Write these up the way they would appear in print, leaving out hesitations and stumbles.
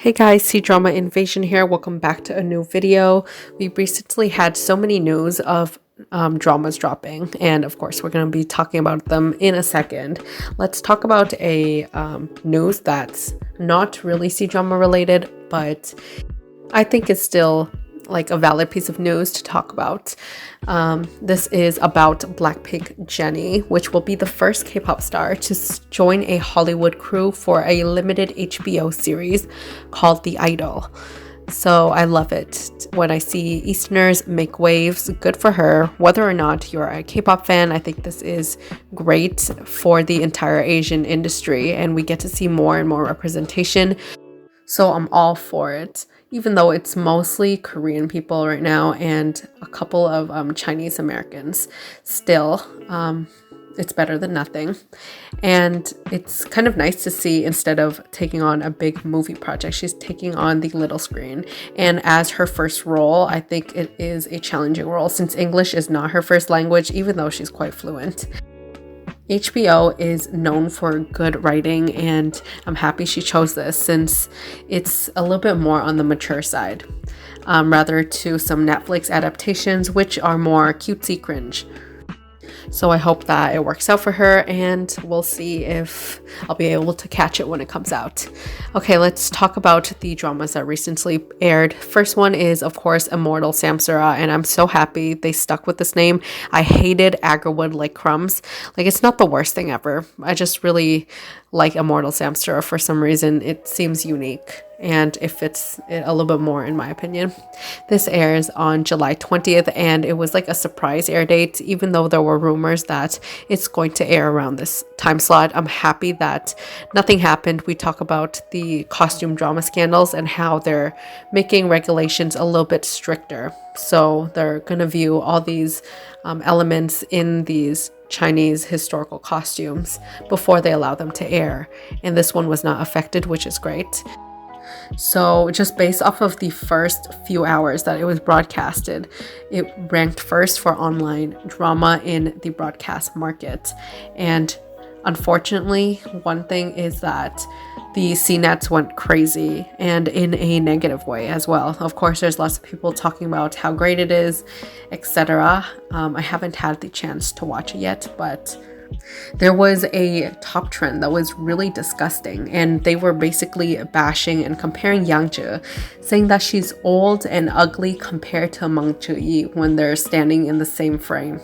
Hey guys, Cdrama Invasion here. Welcome back to a new video. We recently had so many news of dramas dropping, and of course we're going to be talking about them in a second. Let's talk about a news that's not really C-drama related, but I think it's still like a valid piece of news to talk about. This is about Blackpink Jennie, which will be the first K-pop star to join a Hollywood crew for a limited HBO series called The Idol. So I love it when I see Easterners make waves. Good for her. Whether or not you're a K-pop fan, I think this is great for the entire Asian industry, and we get to see more and more representation. So I'm all for it, even though it's mostly Korean people right now and a couple of Chinese Americans. Still, it's better than nothing. And it's kind of nice to see, instead of taking on a big movie project, she's taking on the little screen. And as her first role, I think it is a challenging role since English is not her first language, even though she's quite fluent. HBO is known for good writing, and I'm happy she chose this since it's a little bit more on the mature side, rather to some Netflix adaptations which are more cutesy cringe. So I hope that it works out for her, and we'll see if I'll be able to catch it when it comes out. Okay, let's talk about the dramas that recently aired. First one is, of course, Immortal Samsara, and I'm so happy they stuck with this name. I hated Agriwood like crumbs. Like, it's not the worst thing ever. I just really like Immortal Samsara for some reason. It seems unique, and it fits it a little bit more in my opinion. This airs on July 20th, and it was like a surprise air date, even though there were rumors that it's going to air around this time slot. I'm happy that nothing happened. We talk about the costume drama scandals and how they're making regulations a little bit stricter. So they're going to view all these elements in these Chinese historical costumes before they allow them to air. And this one was not affected, which is great. So just based off of the first few hours that it was broadcasted, it ranked first for online drama in the broadcast market. And unfortunately, one thing is that the CNETs went crazy, and in a negative way as well. Of course, there's lots of people talking about how great it is, etc. I haven't had the chance to watch it yet, but there was a top trend that was really disgusting, and they were basically bashing and comparing Yang, saying that she's old and ugly compared to Meng when they're standing in the same frame.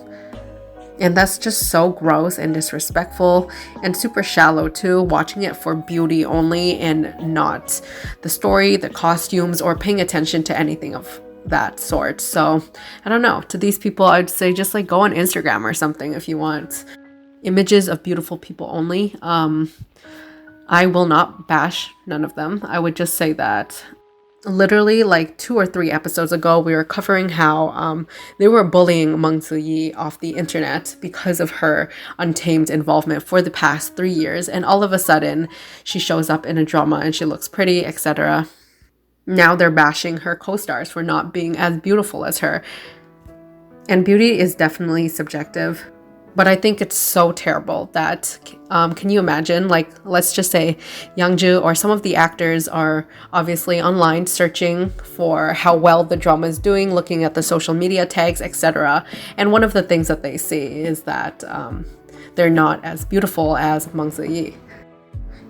And that's just so gross and disrespectful and super shallow too, watching it for beauty only and not the story, the costumes, or paying attention to anything of that sort. So I don't know, to these people I'd say just like go on Instagram or something if you want images of beautiful people only. I will not bash none of them. I would just say that literally like 2 or 3 episodes ago, we were covering how they were bullying Meng Zijun off the internet because of her untamed involvement for the past 3 years, and all of a sudden she shows up in a drama and she looks pretty, etc. Now they're bashing her co-stars for not being as beautiful as her. And beauty is definitely subjective, but I think it's so terrible that, can you imagine, like, let's just say Yang or some of the actors are obviously online searching for how well the drama is doing, looking at the social media tags, etc. And one of the things that they see is that they're not as beautiful as Meng Zijun.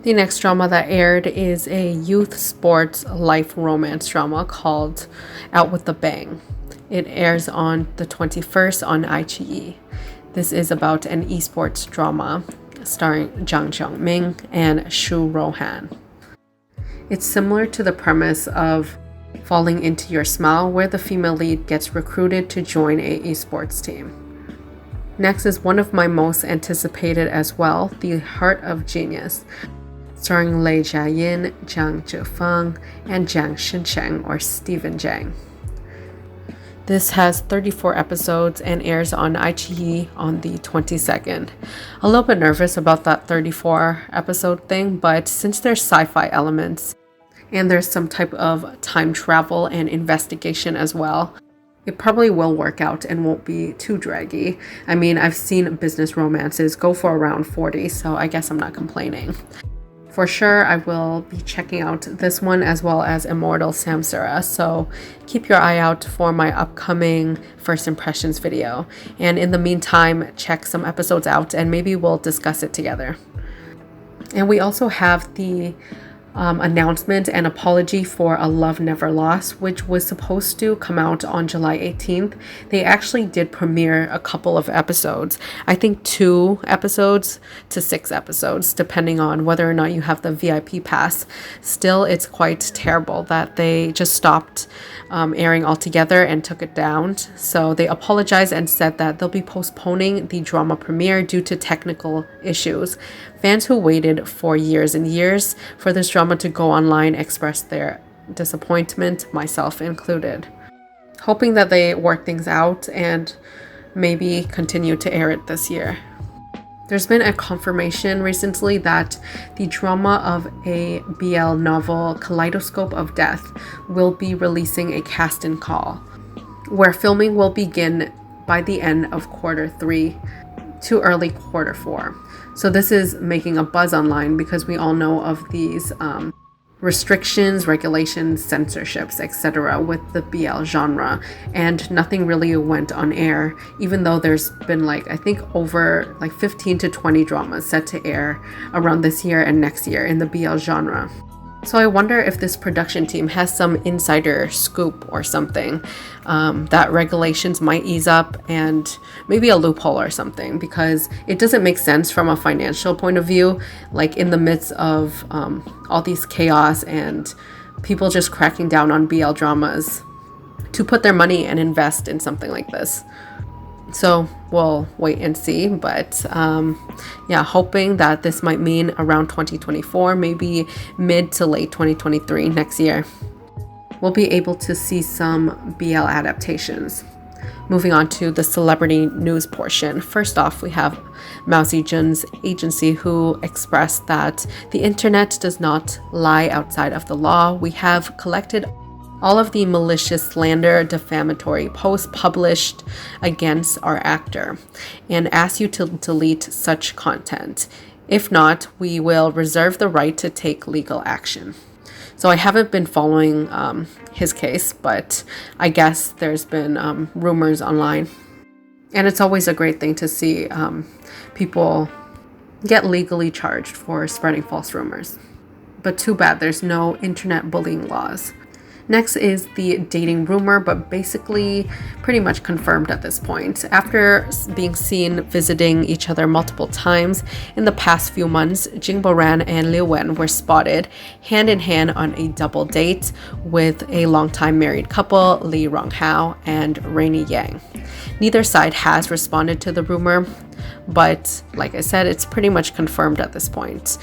The next drama that aired is a youth sports life romance drama called Out with the Bang. It airs on the 21st on iQIYI. This is about an esports drama starring Zhang Jiongmin and Ruohan. It's similar to the premise of Falling Into Your Smile, where the female lead gets recruited to join a esports team. Next is one of my most anticipated as well, The Heart of Genius, starring Lei Jiayin, Zhang Zifeng, and Zhang Xincheng or Stephen Zhang. This has 34 episodes and airs on iQIYI on the 22nd. A little bit nervous about that 34 episode thing, but since there's sci-fi elements and there's some type of time travel and investigation as well, it probably will work out and won't be too draggy. I mean, I've seen business romances go for around 40, so I guess I'm not complaining. For sure, I will be checking out this one as well as Immortal Samsara, so keep your eye out for my upcoming first impressions video. And in the meantime, check some episodes out and maybe we'll discuss it together. And we also have the announcement and apology for A Love Never Lost, which was supposed to come out on July 18th. They actually did premiere a couple of episodes. I think 2 episodes to 6 episodes, depending on whether or not you have the VIP pass. Still, it's quite terrible that they just stopped airing altogether and took it down. So they apologized and said that they'll be postponing the drama premiere due to technical issues. Fans who waited for years and years for this drama to go online expressed their disappointment, myself included. Hoping that they work things out and maybe continue to air it this year. There's been a confirmation recently that the drama of a BL novel, Kaleidoscope of Death, will be releasing a cast and call, where filming will begin by the end of Q3 to early Q4. So this is making a buzz online because we all know of these restrictions, regulations, censorships, etc. with the BL genre, and nothing really went on air, even though there's been I think over 15 to 20 dramas set to air around this year and next year in the BL genre. So I wonder if this production team has some insider scoop or something, that regulations might ease up and maybe a loophole or something, because it doesn't make sense from a financial point of view, in the midst of all these chaos and people just cracking down on BL dramas, to put their money and invest in something like this. So we'll wait and see, but yeah, hoping that this might mean around 2024, maybe mid to late 2023 next year, we'll be able to see some BL adaptations. Moving on to the celebrity news portion. First off, we have Mao Zijun's agency, who expressed that the internet does not lie outside of the law. We have collected all of the malicious slander, defamatory posts published against our actor and ask you to delete such content. If not, we will reserve the right to take legal action. So I haven't been following his case, but I guess there's been rumors online. And it's always a great thing to see people get legally charged for spreading false rumors. But too bad there's no internet bullying laws. Next is the dating rumor, but basically pretty much confirmed at this point. After being seen visiting each other multiple times in the past few months, Jing Boran and Liu Lin were spotted hand in hand on a double date with a longtime married couple, Li Ronghao and Rainy Yang. Neither side has responded to the rumor, but like I said, it's pretty much confirmed at this point.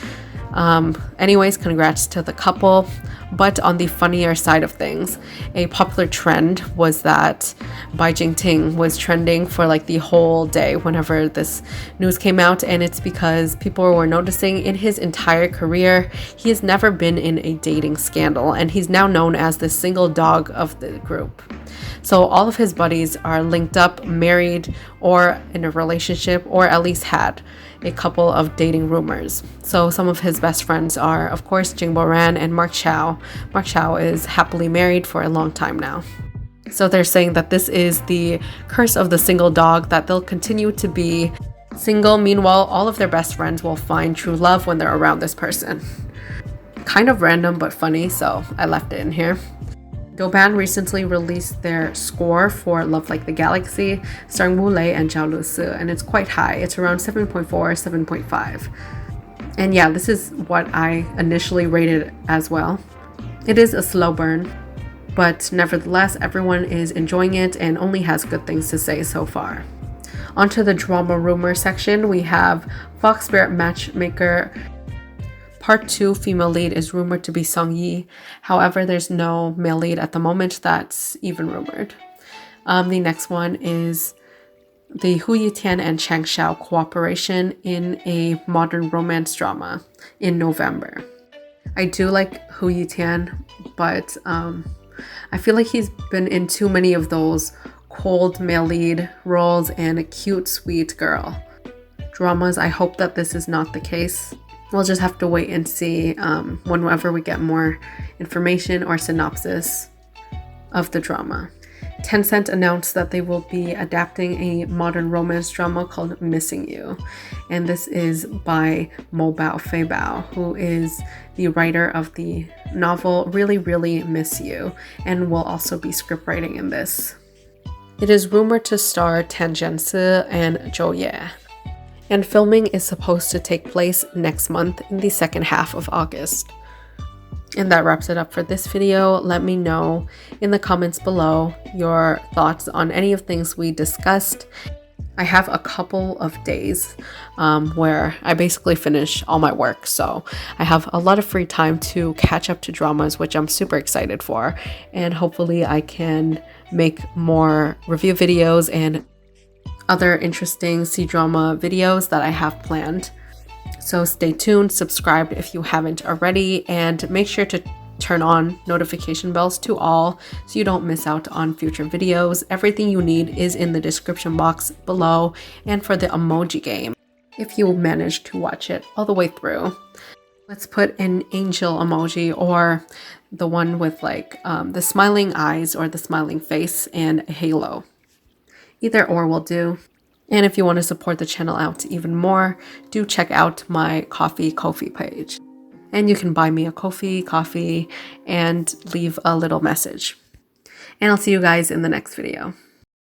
Anyways, congrats to the couple. But on the funnier side of things, a popular trend was that Bai Jing Ting was trending for the whole day whenever this news came out, and it's because people were noticing in his entire career he has never been in a dating scandal, and he's now known as the single dog of the group. So all of his buddies are linked up, married, or in a relationship, or at least had a couple of dating rumors. So some of his best friends are, of course, Jing Boran and Mark Chao. Mark Chao is happily married for a long time now. So they're saying that this is the curse of the single dog, that they'll continue to be single. Meanwhile, all of their best friends will find true love when they're around this person. Kind of random, but funny, so I left it in here. Douban recently released their score for Love Like the Galaxy, starring Wu Lei and Zhao Lusi, and it's quite high. It's around 7.4, 7.5. And yeah, this is what I initially rated as well. It is a slow burn, but nevertheless, everyone is enjoying it and only has good things to say so far. Onto the drama rumor section, we have Fox Spirit Matchmaker Part 2 female lead is rumored to be Song Yi. However, there's no male lead at the moment that's even rumored. The next one is the Hu Yitian and Chang Xiao cooperation in a modern romance drama in November. I do like Hu Yitian, but I feel like he's been in too many of those cold male lead roles and a cute, sweet girl dramas. I hope that this is not the case. We'll just have to wait and see whenever we get more information or synopsis of the drama. Tencent announced that they will be adapting a modern romance drama called Missing You, and this is by Mo Bao Fei Bao, who is the writer of the novel Really Really Miss You, and will also be scriptwriting in this. It is rumored to star Tan Zhensi and Zhou Ye, and filming is supposed to take place next month in the second half of August. And that wraps it up for this video. Let me know in the comments below your thoughts on any of things we discussed. I have a couple of days where I basically finish all my work, so I have a lot of free time to catch up to dramas, which I'm super excited for, and hopefully I can make more review videos and other interesting C-drama videos that I have planned. So stay tuned, subscribe if you haven't already, and make sure to turn on notification bells to all so you don't miss out on future videos. Everything you need is in the description box below, and for the emoji game, if you manage to watch it all the way through. Let's put an angel emoji, or the one with like the smiling eyes or the smiling face and a halo. Either or will do. And if you want to support the channel out even more, do check out my Ko-fi page. And you can buy me a coffee, and leave a little message. And I'll see you guys in the next video.